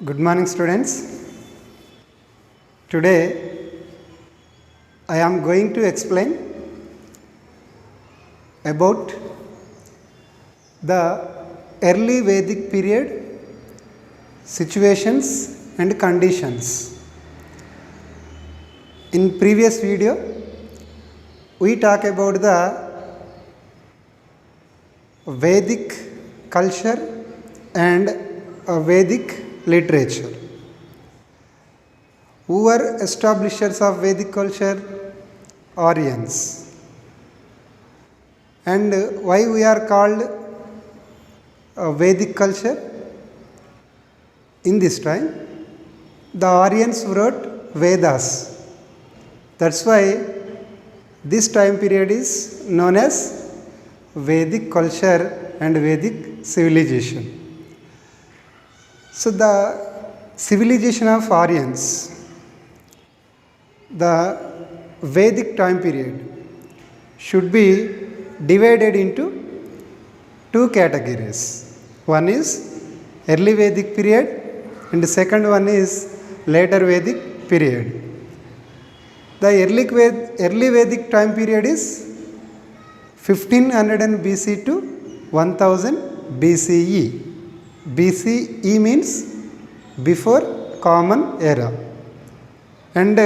Good morning, students. Today I am going to explain about the early Vedic period situations and conditions. In previous video, we talk about the Vedic culture and Vedic literature. Who were establishers of Vedic culture? Aryans. And why we are called Vedic culture? In this time, the Aryans wrote Vedas. That's why this time period is known as Vedic culture and Vedic civilization. So the civilization of Aryans, the Vedic time period should be divided into two categories. One is early Vedic period and the second one is later Vedic period. The early Vedic time period is 1500 BC to 1000 BCE. BCE means before Common Era. And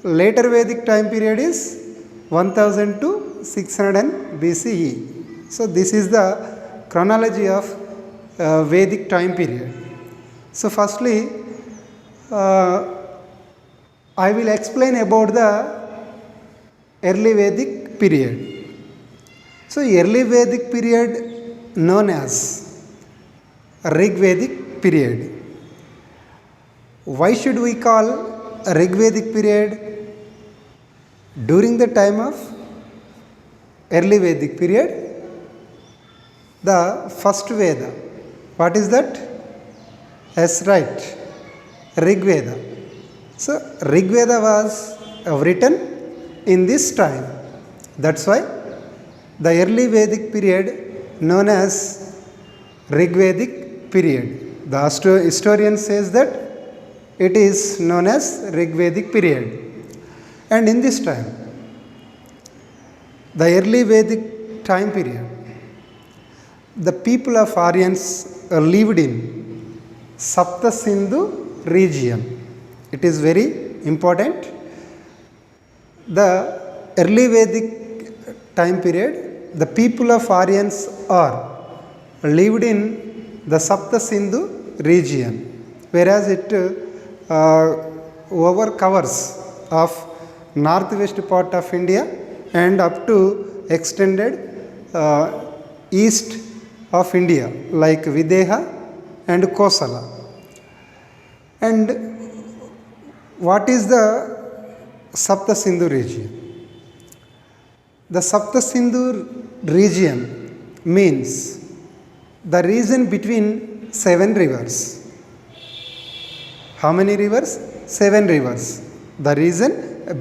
later Vedic time period is 1000 to 600 BCE. So this is the chronology of Vedic time period. So firstly, I will explain about the early Vedic period. So early Vedic period known as Rig Vedic period. Why should we call Rig Vedic period? During the time of early Vedic period, the first Veda, what is that? Yes, right, Rig Veda. So Rig Veda was written in this time. That's why the early Vedic period known as Rig Vedic period. The historian says that it is known as Rig Vedic period. And in this time, the early Vedic time period, the people of Aryans lived in Sapta Sindhu region. It is very important. The early Vedic time period, the people of Aryans are lived in the Sapta Sindhu region, whereas it over covers of northwest part of India and up to extended east of India like Videha and Kosala. And what is the Sapta Sindhu region? The Sapta Sindhu region means the region between 7 rivers. How many rivers? 7 rivers. The region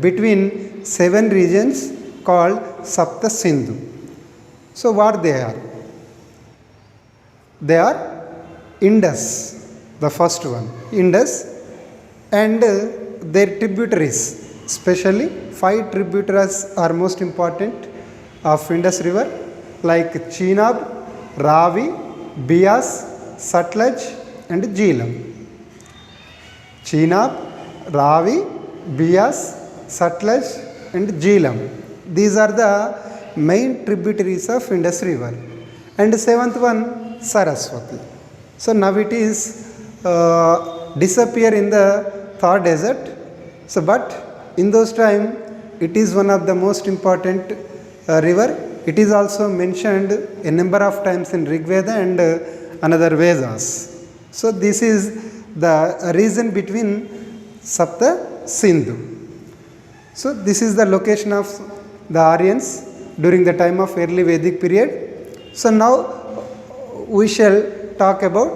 between 7 regions called Sapta Sindhu. So what they are? They are Indus, the first one, Indus, and their tributaries, especially 5 tributaries are most important of Indus river like Chenab, Ravi, Beas, Sutlej and Jhelum. Chenab, Ravi, Beas, Sutlej and Jhelum. These are the main tributaries of Indus river. And the 7th one, Saraswati. So now it is disappear in the Thar desert. So but in those time it is one of the most important river. It is also mentioned a number of times in Rig Veda and another Vedas. So this is the region between Sapta Sindhu. So this is the location of the Aryans during the time of early Vedic period. So now we shall talk about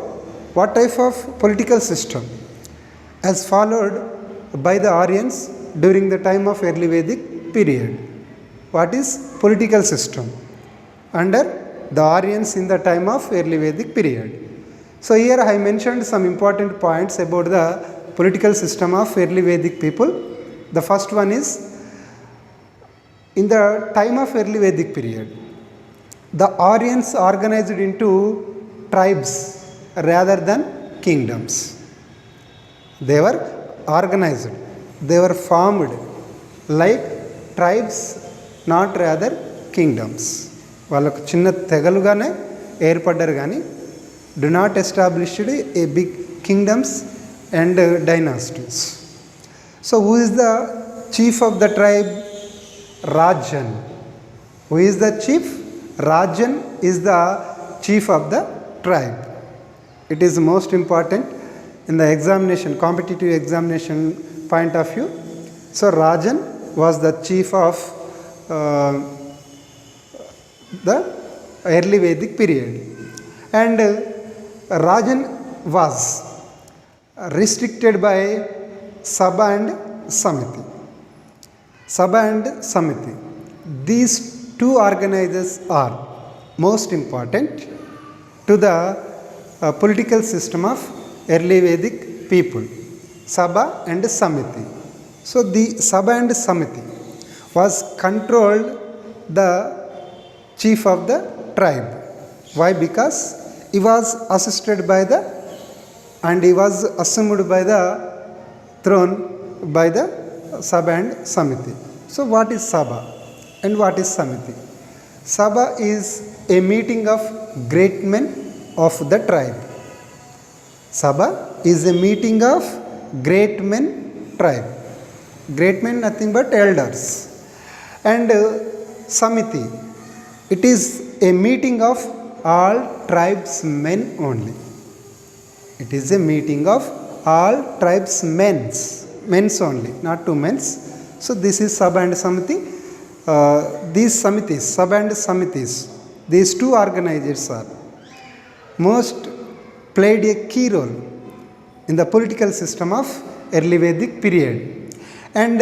what type of political system as followed by the Aryans during the time of early Vedic period. What is political system under the Aryans in the time of early Vedic period? So here I mentioned some important points about the political system of early Vedic people. The first one is, in the time of early Vedic period, the Aryans organized into tribes rather than kingdoms. They were organized, they were formed like tribes, not rather kingdoms. వాళ్ళకు చిన్న తెగలుగానే ఏర్పడ్డారు కానీ do not establish a big kingdoms and dynasties. So who is the chief of the tribe? Rajan. Who is the chief? Rajan is the chief of the tribe. It is most important in the examination, competitive examination point of view. So Rajan was the chief of the early Vedic period, and Rajan was restricted by Sabha and Samiti. Sabha and Samiti. These two organizers are most important to the political system of early Vedic people, Sabha and Samiti. So the Sabha and Samiti was controlled the chief of the tribe. Why? Because he was assisted by the, and he was assumed by the throne by the Sabha and Samiti. So what is Sabha and what is Samiti? Sabha is a meeting of great men of the tribe. Sabha is a meeting of great men tribe. Great men, nothing but elders. And Samiti, it is a meeting of all tribes men only. It is a meeting of all tribes men's only, not two men's. So this is Sabha and Samiti. These Samitis, Sabha and Samitis, these two organizers are most played a key role in the political system of early Vedic period. And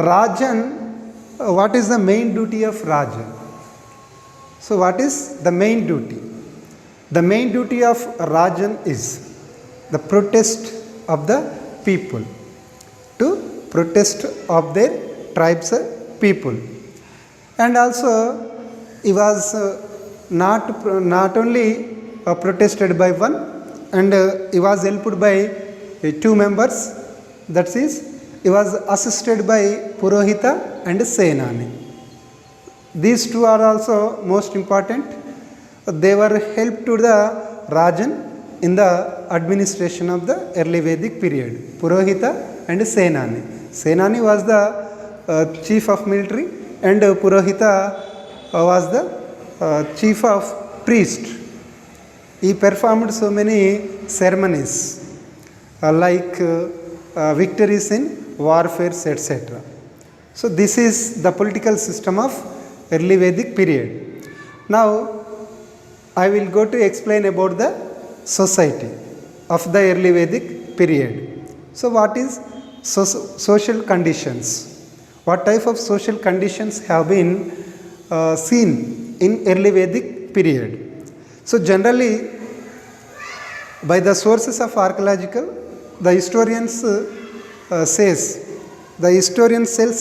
Rajan, what is the main duty of Rajan? So what is the main duty? The main duty of Rajan is the protest of the people, to protest of their tribes people. And also he was not only protested by one, and he was helped by two members, that is, he was assisted by Purohita and Senani. These two are also most important. They were help to the Rajan in the administration of the early Vedic period. Purohita and Senani. Senani was the chief of military, and Purohita was the chief of priest. He performed so many ceremonies like victories in warfare, etc. So this is the political system of early Vedic period. Now I will go to explain about the society of the early Vedic period. So what is social conditions? What type of social conditions have been seen in early Vedic period? So generally, by the sources of archaeological, the historian says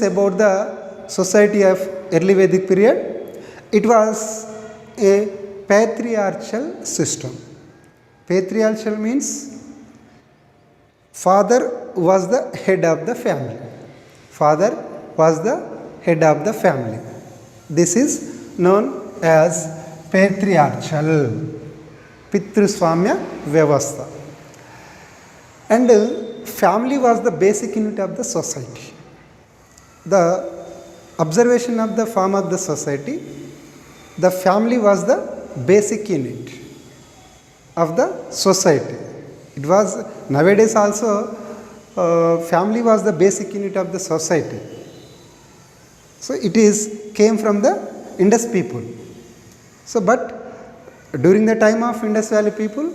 about the society of early Vedic period, it was a patriarchal system. Patriarchal means father was the head of the family. Father was the head of the family. This is known as patriarchal, Pitruswamya Vyavastha. And family was the basic unit of the society. The observation of the form of the society, the family was the basic unit of the society. It was nowadays also family was the basic unit of the society. So it is came from the Indus people. So but during the time of Indus Valley people,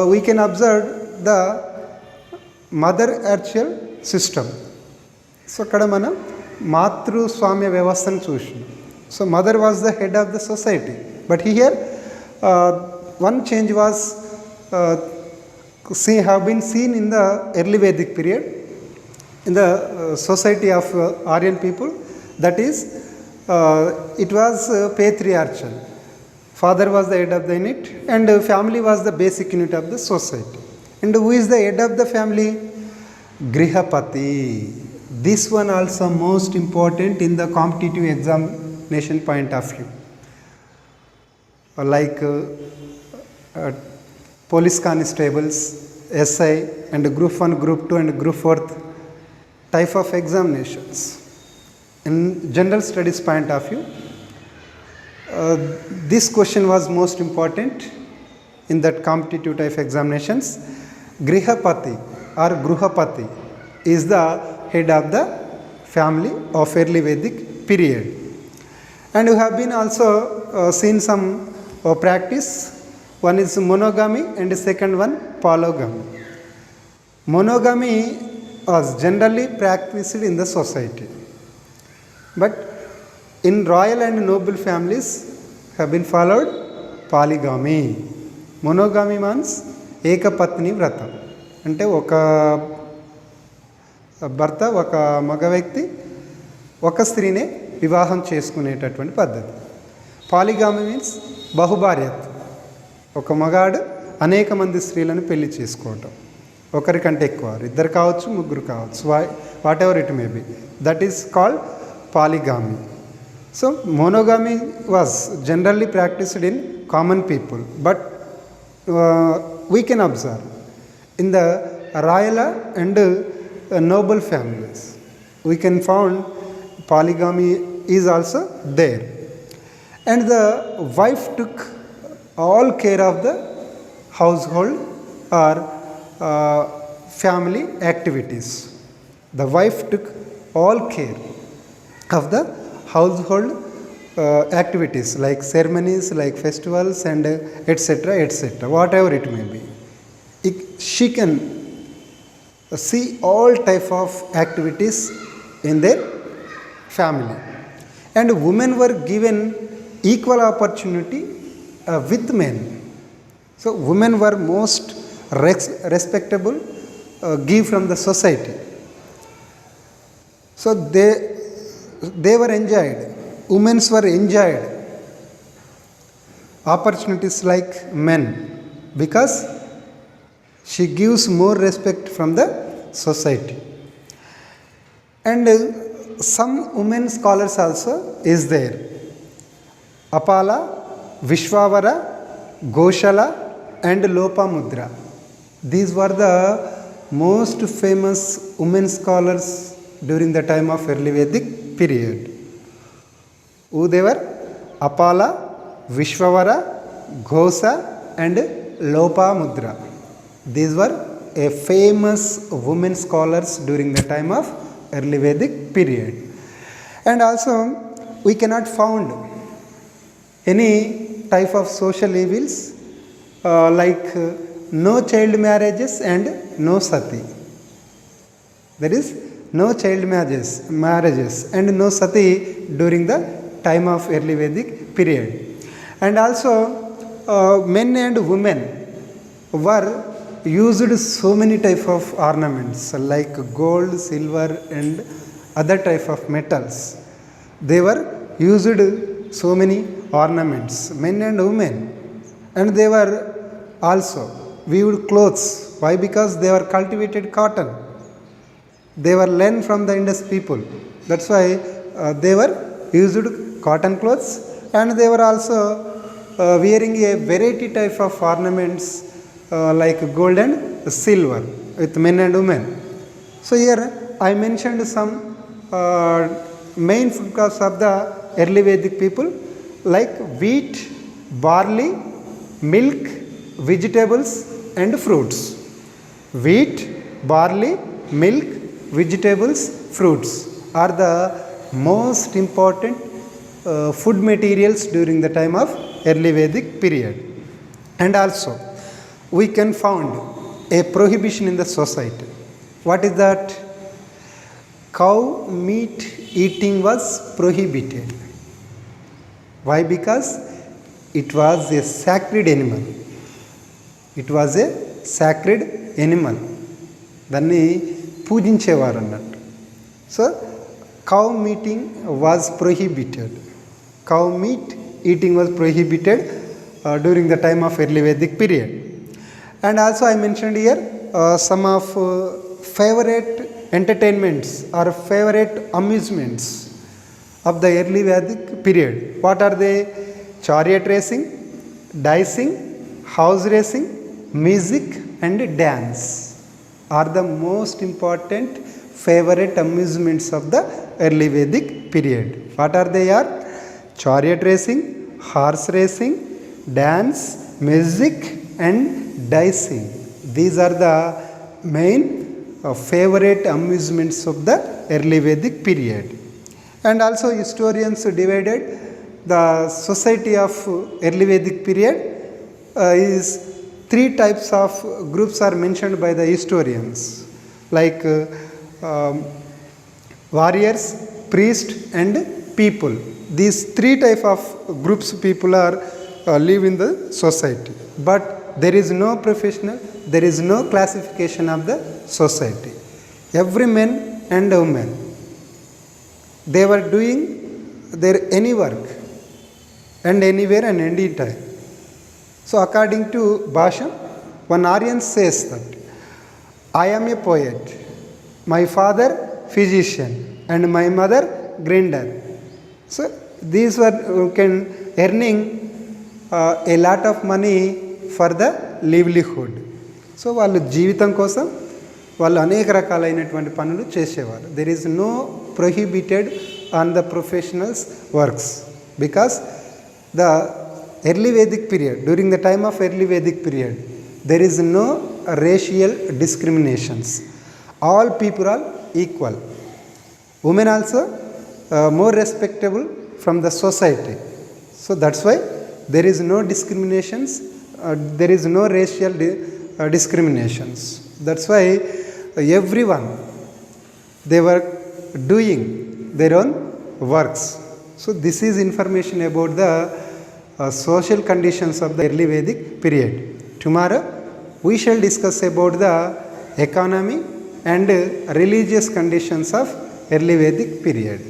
we can observe the matriarchal system. So akkada mana మాతృస్వామ్య వ్యవస్థను చూసినాం. So mother was the head of the society. But here one change was uh, have been seen in the early Vedic period in the society of Aryan people. That is, it was patriarchal. Father was the head of the unit and family was the basic unit of the society. And who is the head of the family? Grihapati. This one also most important in the competitive examination point of view. Like police constables, SI and group 1, group 2 and group 4 type of examinations. In general studies point of view, this question was most important in that competitive type examinations. Grihapati or Gruhapati is the head of the family of early Vedic period. And you have been also seen some practice. One is monogamy and the second one polygamy. Monogamy was generally practiced in the society, but in royal and noble families have been followed polygamy. Monogamy means ekapatni vrata, అంటే ఒక భర్త ఒక మగ వ్యక్తి ఒక స్త్రీనే వివాహం చేసుకునేటటువంటి పద్ధతి. పాలిగామి మీన్స్ బహుభార్యత్వం, ఒక మగాడు అనేక మంది స్త్రీలను పెళ్లి చేసుకోవటం, ఒకరికంటే ఎక్కువ, ఇద్దరు కావచ్చు ముగ్గురు కావచ్చు, whatever it may be, that is called polygamy. So monogamy was generally practised in common people, but we can observe in the royal and noble families we can found polygamy is also there, and the wife took all care of the household or family activities. The wife took all care of the household activities like ceremonies, like festivals and etc., etc., whatever it may be. She can see all type of activities in their family, and women were given equal opportunity with men. So women were most respectable gift from the society. So they were enjoyed, women were enjoyed opportunities like men, because she gives more respect from the society. And some women scholars also is there. Apala, Vishwavara, Goshala and Lopamudra. These were the most famous women scholars during the time of early Vedic period. Who they were? Apala, Vishwavara, Ghosa and Lopamudra. These were a famous women scholars during the time of early Vedic period. And also we cannot found any type of social evils like no child marriages and no sati. There is no child marriages and no sati during the time of early Vedic period. And also men and women were used so many type of ornaments like gold, silver and other type of metals. They were used so many ornaments, men and women, and they were also weaved clothes. Why? Because they were cultivated cotton. They were learned from the Indus people. That's why they were used cotton clothes, and they were also wearing a variety type of ornaments like gold and silver with men and women. So here I mentioned some main food crops of the early Vedic people like wheat, barley, milk, vegetables and fruits. Wheat, barley, milk, vegetables, fruits are the most important food materials during the time of early Vedic period. And also we can found a prohibition in the society. What is that? Cow meat eating was prohibited. Why? Because it was a sacred animal. It was a sacred Animal, దాన్ని పూజించేవారు అన్నట్టు. So cow meeting was prohibited, cow meet eating was prohibited during the time of early Vedic period. And also I mentioned here some of favorite entertainments or favorite amusements of the early Vedic period. What are they? Chariot racing, dicing, house racing, music and dance are the most important favorite amusements of the early Vedic period. What are they? Are chariot racing, horse racing, dance, music and dicing. These are the main favorite amusements of the early Vedic period. And also historians divided the society of early Vedic period is three types of groups are mentioned by the historians, like warriors, priest and people. These three type of groups people are live in the society, but there is no professional, there is no classification of the society. Every man and woman, they were doing their any work and anywhere and any time. So according to Bhashan, one Aryan says that I am a poet, my father physician and my mother grinder. So these were earning a lot of money for the livelihood. So వాళ్ళు జీవితం కోసం వాళ్ళు అనేక రకాలైనటువంటి పనులు చేసేవారు. There is no prohibited on the professionals works because the early Vedic period, during the time of early Vedic period there is no racial discriminations. All people are equal. Women also more respectable from the society. So that's why there is no discriminations. There is no racial discriminations. That's why everyone, they were doing their own works. So this is information about the social conditions of the early Vedic period. Tomorrow we shall discuss about the economy and religious conditions of early Vedic period.